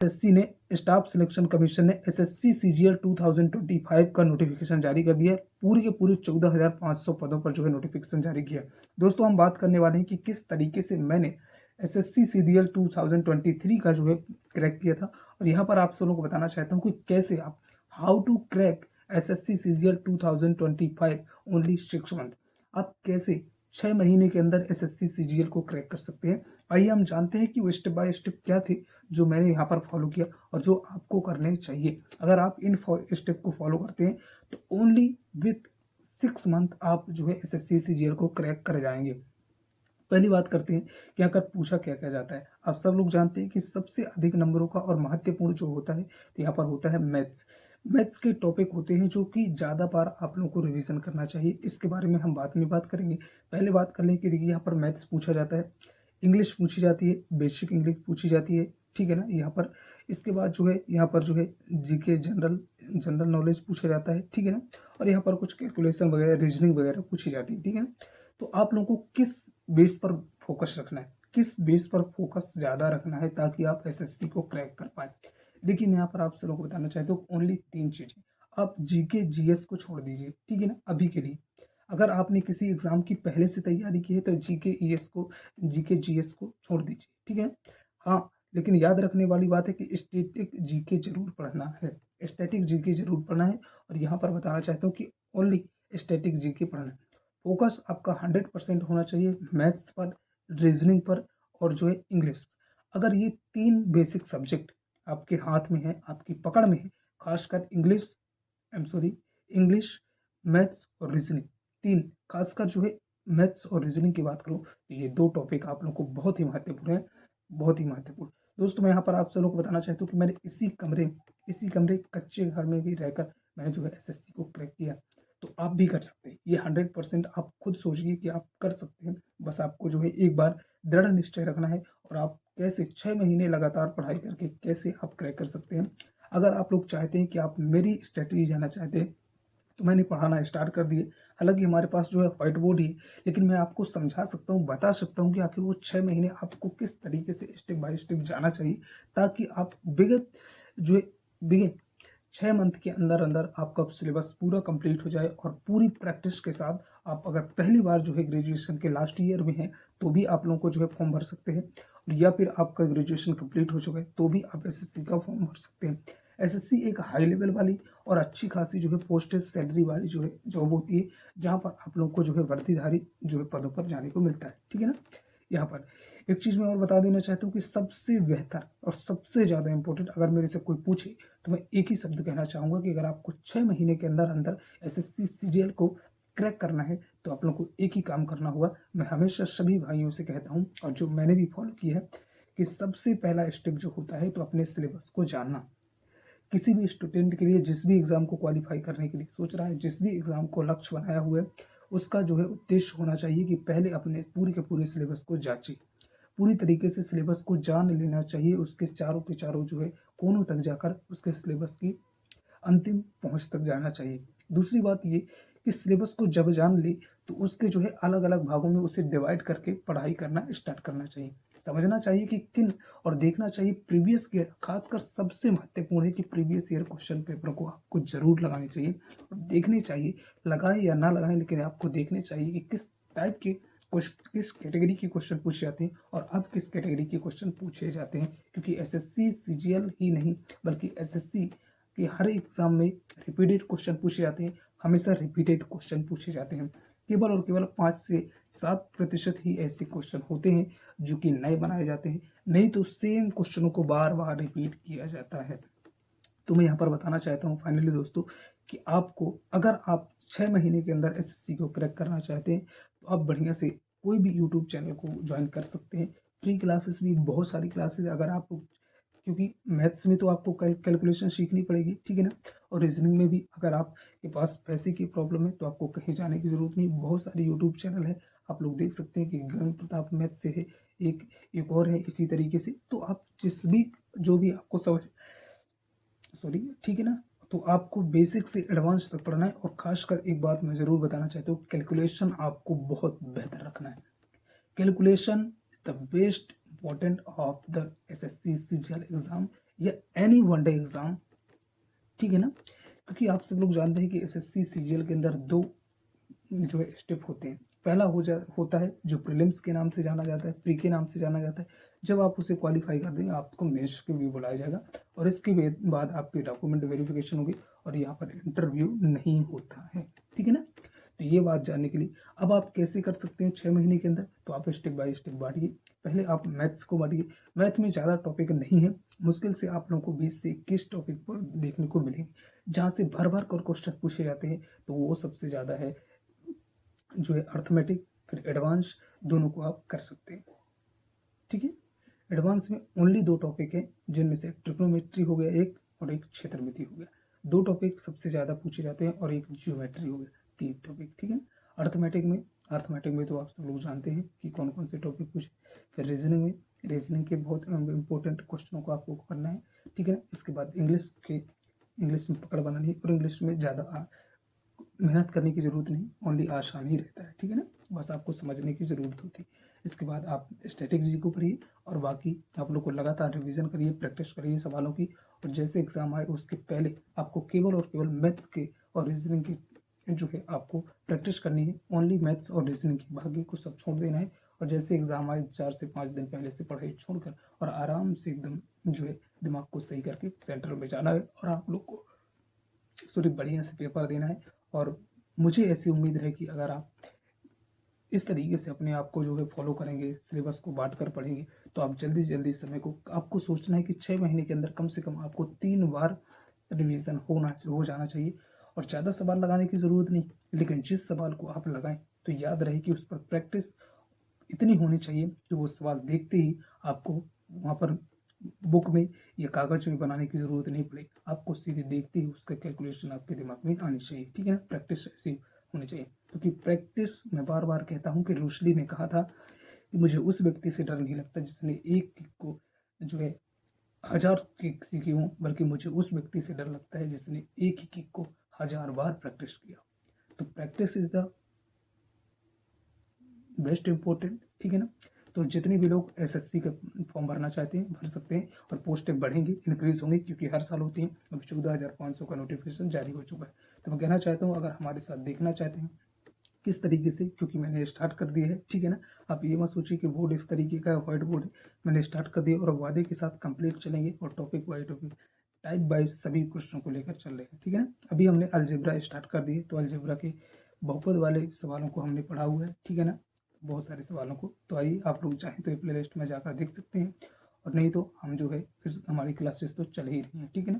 SSC ने staff selection commission ने SSC CGL 2025 का नोटिफिकेशन जारी कर दिया है। पूरी के पूरी 14,500 पदों पर जो है नोटिफिकेशन जारी किया। दोस्तों हम बात करने वाले हैं कि किस तरीके से मैंने एसएससी सीजीएल 2023 का जो है क्रैक किया था, और यहाँ पर आप सबों को बताना चाहता हूँ कि कैसे आप how to crack SSC CGL 2025 only 6 month, आप कैसे 6 महीने के अंदर एसएससी सीजीएल को क्रैक कर सकते हैं। आइए हम जानते हैं कि वो स्टेप बाय स्टेप क्या थे जो मैंने यहाँ पर फॉलो किया और जो आपको करने चाहिए। अगर आप इन स्टेप को फॉलो करते हैं तो ओनली विथ 6 मंथ आप जो है एसएससी सीजीएल को क्रैक कर जाएंगे। पहली बात करते हैं कि अगर पूछा क्या क्या जाता है। आप सब लोग जानते हैं कि सबसे अधिक नंबरों का और महत्वपूर्ण जो होता है तो यहाँ पर होता है मैथ्स। मैथ्स के टॉपिक होते हैं जो कि ज़्यादा बार आप लोगों को रिवीजन करना चाहिए। इसके बारे में हम बाद में बात करेंगे। पहले बात कर लें कि देखिए यहाँ पर मैथ्स पूछा जाता है, इंग्लिश पूछी जाती है, बेसिक इंग्लिश पूछी जाती है, ठीक है ना यहाँ पर। इसके बाद जो है यहाँ पर जो है जीके जनरल नॉलेज पूछा जाता है, ठीक है ना। और यहाँ पर कुछ कैलकुलेशन वगैरह रीजनिंग वगैरह पूछी जाती है, ठीक है ना। तो आप लोगों को किस बेस पर फोकस रखना है, किस बेस पर फोकस ज़्यादा रखना है ताकि आप एसएससी को क्रैक कर पाए। देखिए मैं यहाँ पर आप सबों को बताना चाहता हूँ ओनली 3 चीज़ें। आप जीके जीएस को छोड़ दीजिए, ठीक है ना, अभी के लिए। अगर आपने किसी एग्जाम की पहले से तैयारी की है तो जीके जीएस को छोड़ दीजिए, ठीक है। हाँ, लेकिन याद रखने वाली बात है कि स्टैटिक जीके जरूर पढ़ना है, स्टैटिक जीके जरूर पढ़ना है। और यहाँ पर बताना चाहता हूँ कि ओनली स्टैटिक जीके पढ़ना है। फोकस आपका 100% होना चाहिए मैथ्स पर, रीजनिंग पर और जो है इंग्लिश पर। अगर ये 3 बेसिक सब्जेक्ट आपके हाथ में है, आपकी पकड़ में है, खासकर इंग्लिश, मैथ्स और रीजनिंग, 3 खासकर जो है मैथ्स और रीजनिंग की बात करूँ तो ये 2 टॉपिक आप लोग को बहुत ही महत्वपूर्ण है, बहुत ही महत्वपूर्ण। दोस्तों मैं यहाँ पर आप सब लोग को बताना चाहता हूँ कि मैंने इसी कमरे कच्चे घर में भी रहकर मैंने जो है एसएससी को क्रैक किया। तो आप भी कर सकते हैं। ये 100% आप खुद सोचिए कि आप कर सकते हैं। बस आपको जो है एक बार दृढ़ निश्चय रखना है और आप कैसे 6 महीने लगातार पढ़ाई करके कैसे आप क्रैक कर सकते हैं। अगर आप लोग चाहते हैं कि आप मेरी स्ट्रेटजी जानना चाहते हैं तो मैंने पढ़ाना स्टार्ट कर दिए। हालांकि हमारे पास जो है व्हाइट बोर्ड ही है, लेकिन मैं आपको समझा सकता हूँ, बता सकता हूँ कि आखिर वो 6 महीने आपको किस तरीके से स्टेप बाय स्टेप जाना चाहिए ताकि आप बिगिन 6 मंथ के अंदर अंदर आपका सिलेबस पूरा कंप्लीट हो जाए। और पूरी प्रैक्टिस के साथ आप अगर पहली बार जो है ग्रेजुएशन के लास्ट ईयर में हैं तो भी आप लोगों को जो है फॉर्म भर सकते हैं, या फिर आपका ग्रेजुएशन कंप्लीट हो चुका है तो भी आप एसएससी का फॉर्म भर सकते हैं। एसएससी एक हाई लेवल वाली और अच्छी खासी जो है पोस्ट सैलरी वाली जो है जॉब होती है, जहाँ पर आप लोगों को जो है वर्दीधारी जो है पदों पर जाने को मिलता है, ठीक है ना। यहाँ पर एक चीज़ मैं और बता देना चाहता हूँ कि सबसे बेहतर और सबसे ज़्यादा इंपॉर्टेंट अगर मेरे से कोई पूछे तो मैं एक ही शब्द कहना चाहूँगा कि अगर आपको 6 महीने के अंदर अंदर एसएससी सीजीएल को क्रैक करना है तो आप लोग को एक ही काम करना होगा। मैं हमेशा सभी भाइयों से कहता हूँ और जो मैंने भी फॉलो किया है कि सबसे पहला स्टेप जो होता है तो अपने सिलेबस को जानना। किसी भी स्टूडेंट के लिए जिस भी एग्ज़ाम को क्वालिफाई करने के लिए सोच रहा है, जिस भी एग्ज़ाम को लक्ष्य बनाया हुआ है, उसका जो है उद्देश्य होना चाहिए कि पहले अपने पूरे के पूरे सिलेबस को जांचे, पूरी तरीके से सिलेबस को जान लेना चाहिए। उसके चारों के चारों जो है कोनों तक जाकर उसके सिलेबस की अंतिम पहुंच तक जाना चाहिए। दूसरी बात ये कि सिलेबस को जब जान ले तो उसके जो है अलग अलग भागों में उसे डिवाइड करके पढ़ाई करना स्टार्ट करना चाहिए। समझना चाहिए कि किन और देखना चाहिए प्रीवियस ईयर, खासकर सबसे महत्वपूर्ण है कि प्रीवियस ईयर क्वेश्चन पेपर को आपको जरूर लगाने चाहिए और देखने चाहिए, लगाएं या ना लगाएं लेकिन आपको देखने चाहिए कि किस टाइप के किस कैटेगरी के क्वेश्चन पूछे जाते हैं और अब किस कैटेगरी के क्वेश्चन पूछे जाते हैं। क्योंकि एसएससी सीजीएल ही नहीं बल्कि एसएससी कि हर एग्जाम में रिपीटेड क्वेश्चन पूछे जाते हैं, हमेशा रिपीटेड क्वेश्चन पूछे जाते हैं। केवल और केवल 5 से 7% ही ऐसे क्वेश्चन होते हैं जो कि नए बनाए जाते हैं, नहीं तो सेम क्वेश्चनों को बार बार रिपीट किया जाता है। तो मैं यहाँ पर बताना चाहता हूँ फाइनली दोस्तों कि आपको अगर आप 6 महीने के अंदर एसएससी को क्रैक करना चाहते हैं तो आप बढ़िया से कोई भी यूट्यूब चैनल को ज्वाइन कर सकते हैं। फ्री क्लासेस भी बहुत सारी क्लासेस अगर आप, क्योंकि मैथ्स में तो आपको कैलकुलेशन सीखनी पड़ेगी, ठीक है ना। और रीजनिंग में भी अगर आपके पास पैसे की प्रॉब्लम है तो आपको कहीं जाने की ज़रूरत नहीं, बहुत सारे यूट्यूब चैनल है, आप लोग देख सकते हैं कि गगन प्रताप मैथ से है, एक और है इसी तरीके से। तो आप जो भी आपको समझ ठीक है ना। तो आपको बेसिक से एडवांस तक पढ़ना है। और खासकर एक बात मैं ज़रूर बताना चाहता हूँ, कैलकुलेशन आपको बहुत बेहतर रखना है। Calculation the best important of the assessee CGL exam. या एनी वनडे एग्ज़ाम, ठीक है ना। क्योंकि आप सब लोग जानते हैं कि एसएससी सीजीएल के अंदर 2 जो है स्टेप होते हैं। पहला होता है जो प्रीलिम्स के नाम से जाना जाता है, प्री के नाम से जाना जाता है। जब आप उसे क्वालीफाई कर देंगे आपको मेंस के लिए बुलाया जाएगा और इसके बाद आपकी डॉक्यूमेंट वेरिफिकेशन होगी और यहाँ पर इंटरव्यू नहीं होता है, ठीक है ना। तो ये बात जानने के लिए अब आप कैसे कर सकते हैं 6 महीने के अंदर, तो आप स्टेप बाय स्टेप बांटिए। पहले आप मैथ्स को बांटिए। मैथ में ज़्यादा टॉपिक नहीं है, मुश्किल से आप लोगों को 20 से 21 टॉपिक पर देखने को मिलेंगे जहाँ से भर भर कर क्वेश्चन पूछे जाते हैं। तो वो सबसे ज़्यादा है जो है अर्थमेटिक, फिर एडवांस, दोनों को आप कर सकते हैं, ठीक है। एडवांस में ओनली 2 टॉपिक हैं जिनमें से ट्रिग्नोमेट्री हो गया एक और एक क्षेत्रमिति हो गया। 2 टॉपिक सबसे ज़्यादा पूछे जाते हैं और एक जियोमेट्री हो गया, 3 टॉपिक, ठीक है। अर्थमेटिक में तो आप सब लोग जानते हैं कि कौन कौन से टॉपिक पूछे। फिर रीजनिंग के बहुत इंपॉर्टेंट क्वेश्चनों को आपको करना है, ठीक है ना। इसके बाद इंग्लिश में पकड़ बनानी है और इंग्लिश में ज़्यादा मेहनत करने की ज़रूरत नहीं, ओनली आसान ही रहता है, ठीक है ना। बस आपको समझने की ज़रूरत होती है। इसके बाद आप स्ट्रेटेजी को पढ़िए और बाकी आप लोग को लगातार रिवीजन करिए, प्रैक्टिस करिए सवालों की। और जैसे एग्ज़ाम आए उसके पहले आपको केवल और केवल मैथ्स के और रीजनिंग की जो है आपको प्रैक्टिस करनी है, ओनली मैथ्स और रीजनिंग की, बाकी को सब छोड़ देना है। और जैसे एग्ज़ाम आए 4 से 5 दिन पहले से पढ़ाई छोड़कर और आराम से एकदम जो है दिमाग को सही करके सेंटर में जाना है और आप लोग को बढ़िया से पेपर देना है। और मुझे ऐसी उम्मीद है कि अगर आप इस तरीके से अपने आप को जो है फॉलो करेंगे, सिलेबस को बाँट कर पढ़ेंगे, तो आप जल्दी समय को आपको सोचना है कि 6 महीने के अंदर कम से कम आपको 3 बार रिवीजन हो जाना चाहिए। और ज़्यादा सवाल लगाने की ज़रूरत नहीं, लेकिन जिस सवाल को आप लगाएँ तो याद रहे कि उस पर प्रैक्टिस इतनी होनी चाहिए कि वो सवाल देखते ही आपको वहाँ पर बुक में या कागज़ में बनाने की ज़रूरत नहीं पड़े, आपको सीधे देखते ही उसका कैलकुलेशन आपके दिमाग में आनी चाहिए, ठीक है ना। प्रैक्टिस ऐसी होनी चाहिए, क्योंकि प्रैक्टिस मैं बार-बार कहता हूँ कि रूस ली ने कहा था कि मुझे उस व्यक्ति से डर नहीं लगता जिसने एक किक को जो है 1000 किक सीखी हों, बल्कि मुझे उस व्यक्ति से डर लगता है जिसने एक ही किक को 1000 बार प्रैक्टिस किया। तो practice is the best important, ठीक है ना। तो जितने भी लोग एसएससी का फॉर्म भरना चाहते हैं भर सकते हैं और पोस्टें बढ़ेंगी, इंक्रीज़ होंगी, क्योंकि हर साल होती हैं। अभी 14,500 का नोटिफिकेशन जारी हो चुका है। तो मैं कहना चाहता हूँ अगर हमारे साथ देखना चाहते हैं किस तरीके से, क्योंकि मैंने स्टार्ट कर दिया है, ठीक है ना। आप ये मत सोचिए कि बोर्ड इस तरीके का व्हाइट बोर्ड है, मैंने स्टार्ट कर दिया और वादे के साथ कंप्लीट चलेंगे और topic by topic type wise सभी क्वेश्चनों को लेकर चल रहे हैं, ठीक है ना। अभी हमने अलजेब्रा स्टार्ट कर दिए, तो अलजेब्रा के बहुपद वाले सवालों को हमने पढ़ा हुआ है, ठीक है ना, बहुत सारे सवालों को। तो आइए आप लोग चाहें तो ये प्ले लिस्ट में जाकर देख सकते हैं, और नहीं तो हम जो है फिर हमारी क्लासेस तो चल ही रही हैं, ठीक है ना।